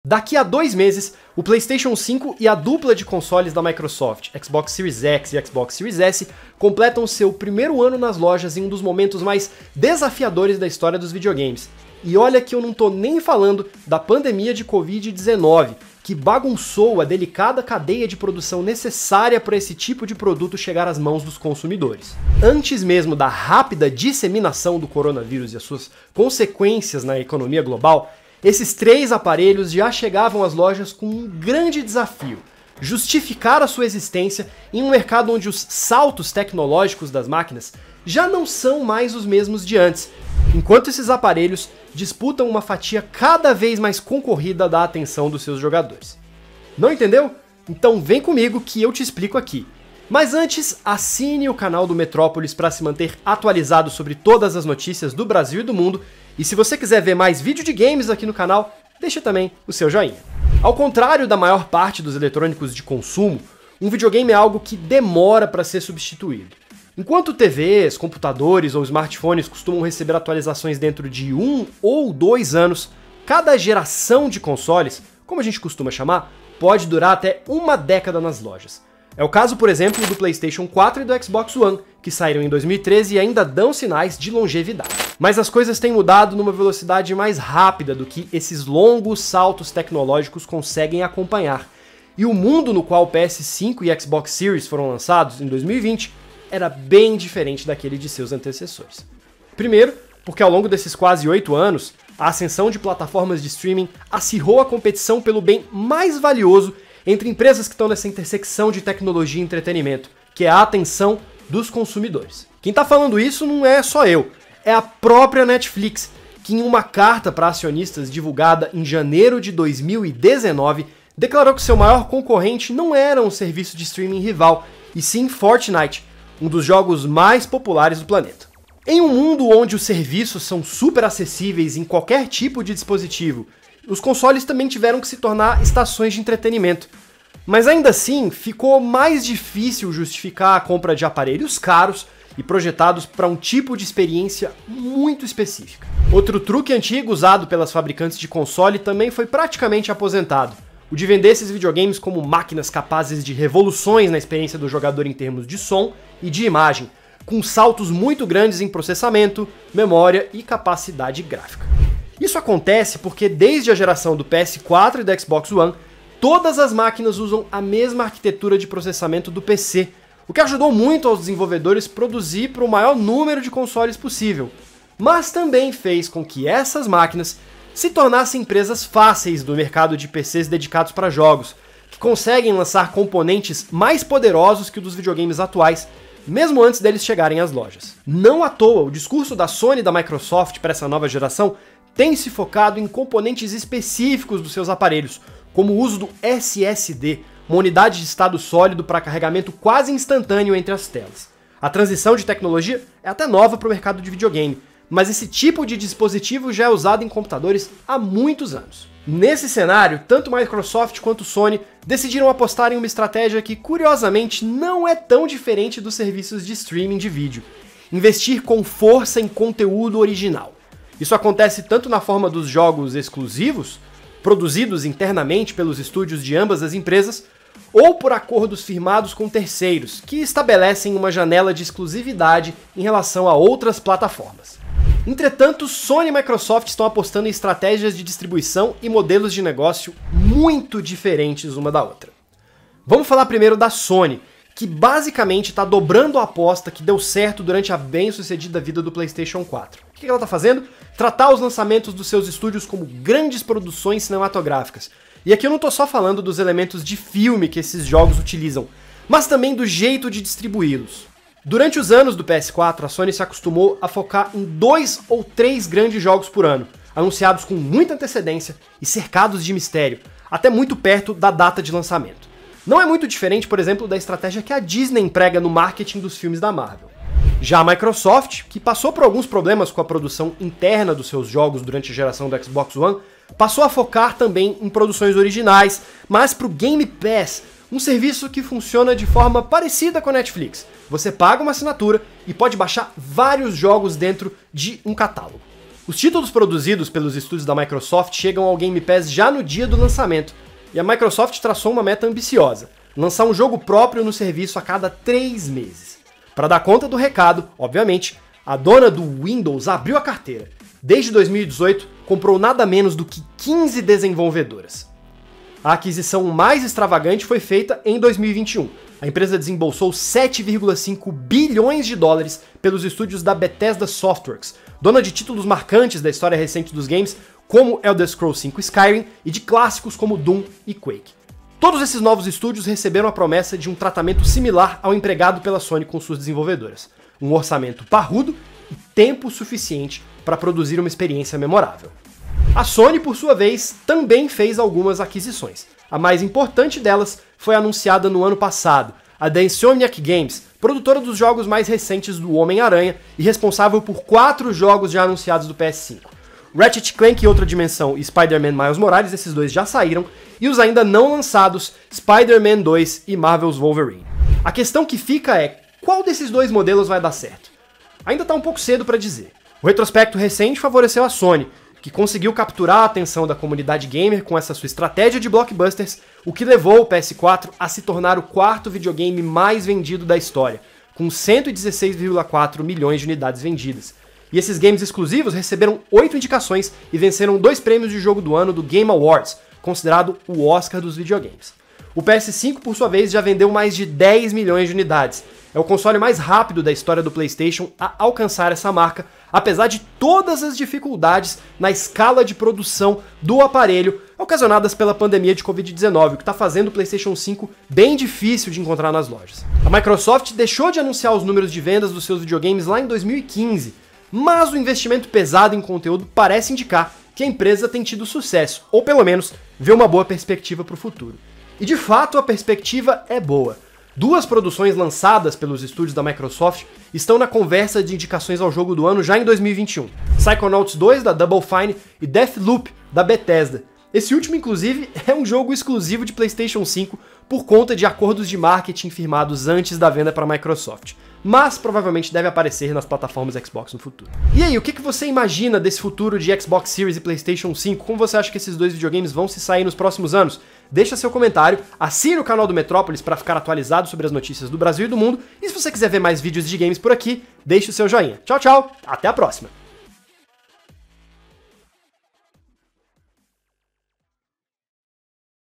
Daqui a 2 meses, o PlayStation 5 e a dupla de consoles da Microsoft, Xbox Series X e Xbox Series S, completam seu primeiro ano nas lojas em um dos momentos mais desafiadores da história dos videogames. E olha que eu não tô nem falando da pandemia de Covid-19, que bagunçou a delicada cadeia de produção necessária para esse tipo de produto chegar às mãos dos consumidores. Antes mesmo da rápida disseminação do coronavírus e as suas consequências na economia global, esses 3 aparelhos já chegavam às lojas com um grande desafio: justificar a sua existência em um mercado onde os saltos tecnológicos das máquinas já não são mais os mesmos de antes, enquanto esses aparelhos disputam uma fatia cada vez mais concorrida da atenção dos seus jogadores. Não entendeu? Então vem comigo que eu te explico aqui. Mas antes, assine o canal do Metrópolis para se manter atualizado sobre todas as notícias do Brasil e do mundo. E se você quiser ver mais vídeo de games aqui no canal, deixa também o seu joinha. Ao contrário da maior parte dos eletrônicos de consumo, um videogame é algo que demora para ser substituído. Enquanto TVs, computadores ou smartphones costumam receber atualizações dentro de 1 ou 2 anos, cada geração de consoles, como a gente costuma chamar, pode durar até 1 década nas lojas. É o caso, por exemplo, do PlayStation 4 e do Xbox One, que saíram em 2013 e ainda dão sinais de longevidade. Mas as coisas têm mudado numa velocidade mais rápida do que esses longos saltos tecnológicos conseguem acompanhar. E o mundo no qual o PS5 e Xbox Series foram lançados em 2020 era bem diferente daquele de seus antecessores. Primeiro, porque ao longo desses quase 8 anos, a ascensão de plataformas de streaming acirrou a competição pelo bem mais valioso entre empresas que estão nessa intersecção de tecnologia e entretenimento, que é a atenção dos consumidores. Quem tá falando isso não é só eu, é a própria Netflix, que em uma carta para acionistas divulgada em janeiro de 2019, declarou que seu maior concorrente não era um serviço de streaming rival, e sim Fortnite, um dos jogos mais populares do planeta. Em um mundo onde os serviços são super acessíveis em qualquer tipo de dispositivo, os consoles também tiveram que se tornar estações de entretenimento. Mas ainda assim, ficou mais difícil justificar a compra de aparelhos caros e projetados para um tipo de experiência muito específica. Outro truque antigo usado pelas fabricantes de console também foi praticamente aposentado: o de vender esses videogames como máquinas capazes de revoluções na experiência do jogador em termos de som e de imagem, com saltos muito grandes em processamento, memória e capacidade gráfica. Isso acontece porque desde a geração do PS4 e do Xbox One, todas as máquinas usam a mesma arquitetura de processamento do PC, o que ajudou muito aos desenvolvedores produzir para o maior número de consoles possível, mas também fez com que essas máquinas se tornassem empresas fáceis do mercado de PCs dedicados para jogos, que conseguem lançar componentes mais poderosos que os dos videogames atuais, mesmo antes deles chegarem às lojas. Não à toa, o discurso da Sony e da Microsoft para essa nova geração tem se focado em componentes específicos dos seus aparelhos, como o uso do SSD, uma unidade de estado sólido para carregamento quase instantâneo entre as telas. A transição de tecnologia é até nova para o mercado de videogame, mas esse tipo de dispositivo já é usado em computadores há muitos anos. Nesse cenário, tanto Microsoft quanto Sony decidiram apostar em uma estratégia que, curiosamente, não é tão diferente dos serviços de streaming de vídeo: investir com força em conteúdo original. Isso acontece tanto na forma dos jogos exclusivos, produzidos internamente pelos estúdios de ambas as empresas, ou por acordos firmados com terceiros, que estabelecem uma janela de exclusividade em relação a outras plataformas. Entretanto, Sony e Microsoft estão apostando em estratégias de distribuição e modelos de negócio muito diferentes uma da outra. Vamos falar primeiro da Sony, que basicamente está dobrando a aposta que deu certo durante a bem-sucedida vida do PlayStation 4. O que ela está fazendo? Tratar os lançamentos dos seus estúdios como grandes produções cinematográficas. E aqui eu não estou só falando dos elementos de filme que esses jogos utilizam, mas também do jeito de distribuí-los. Durante os anos do PS4, a Sony se acostumou a focar em 2 ou 3 grandes jogos por ano, anunciados com muita antecedência e cercados de mistério, até muito perto da data de lançamento. Não é muito diferente, por exemplo, da estratégia que a Disney emprega no marketing dos filmes da Marvel. Já a Microsoft, que passou por alguns problemas com a produção interna dos seus jogos durante a geração do Xbox One, passou a focar também em produções originais, mas para o Game Pass, um serviço que funciona de forma parecida com a Netflix. Você paga uma assinatura e pode baixar vários jogos dentro de um catálogo. Os títulos produzidos pelos estúdios da Microsoft chegam ao Game Pass já no dia do lançamento, e a Microsoft traçou uma meta ambiciosa: lançar um jogo próprio no serviço a cada 3 meses. Para dar conta do recado, obviamente, a dona do Windows abriu a carteira. Desde 2018, comprou nada menos do que 15 desenvolvedoras. A aquisição mais extravagante foi feita em 2021. A empresa desembolsou 7,5 bilhões de dólares pelos estúdios da Bethesda Softworks, dona de títulos marcantes da história recente dos games, como Elder Scrolls V Skyrim, e de clássicos como Doom e Quake. Todos esses novos estúdios receberam a promessa de um tratamento similar ao empregado pela Sony com suas desenvolvedoras. Um orçamento parrudo e tempo suficiente para produzir uma experiência memorável. A Sony, por sua vez, também fez algumas aquisições. A mais importante delas foi anunciada no ano passado, a da Insomniac Games, produtora dos jogos mais recentes do Homem-Aranha e responsável por 4 jogos já anunciados do PS5. Ratchet & Clank Outra Dimensão e Spider-Man Miles Morales, esses dois já saíram, e os ainda não lançados Spider-Man 2 e Marvel's Wolverine. A questão que fica é, qual desses dois modelos vai dar certo? Ainda tá um pouco cedo para dizer. O retrospecto recente favoreceu a Sony, que conseguiu capturar a atenção da comunidade gamer com essa sua estratégia de blockbusters, o que levou o PS4 a se tornar o 4º videogame mais vendido da história, com 116,4 milhões de unidades vendidas. E esses games exclusivos receberam 8 indicações e venceram 2 prêmios de jogo do ano do Game Awards, considerado o Oscar dos videogames. O PS5, por sua vez, já vendeu mais de 10 milhões de unidades. É o console mais rápido da história do PlayStation a alcançar essa marca, apesar de todas as dificuldades na escala de produção do aparelho ocasionadas pela pandemia de Covid-19, o que está fazendo o PlayStation 5 bem difícil de encontrar nas lojas. A Microsoft deixou de anunciar os números de vendas dos seus videogames lá em 2015, mas o investimento pesado em conteúdo parece indicar que a empresa tem tido sucesso, ou pelo menos vê uma boa perspectiva para o futuro. E de fato a perspectiva é boa. 2 produções lançadas pelos estúdios da Microsoft estão na conversa de indicações ao jogo do ano já em 2021. Psychonauts 2 da Double Fine e Deathloop da Bethesda. Esse último, inclusive, é um jogo exclusivo de PlayStation 5 por conta de acordos de marketing firmados antes da venda para a Microsoft, mas provavelmente deve aparecer nas plataformas Xbox no futuro. E aí, o que você imagina desse futuro de Xbox Series e PlayStation 5? Como você acha que esses dois videogames vão se sair nos próximos anos? Deixa seu comentário, assine o canal do Metrópolis para ficar atualizado sobre as notícias do Brasil e do mundo, e se você quiser ver mais vídeos de games por aqui, deixe o seu joinha. Tchau, tchau, até a próxima!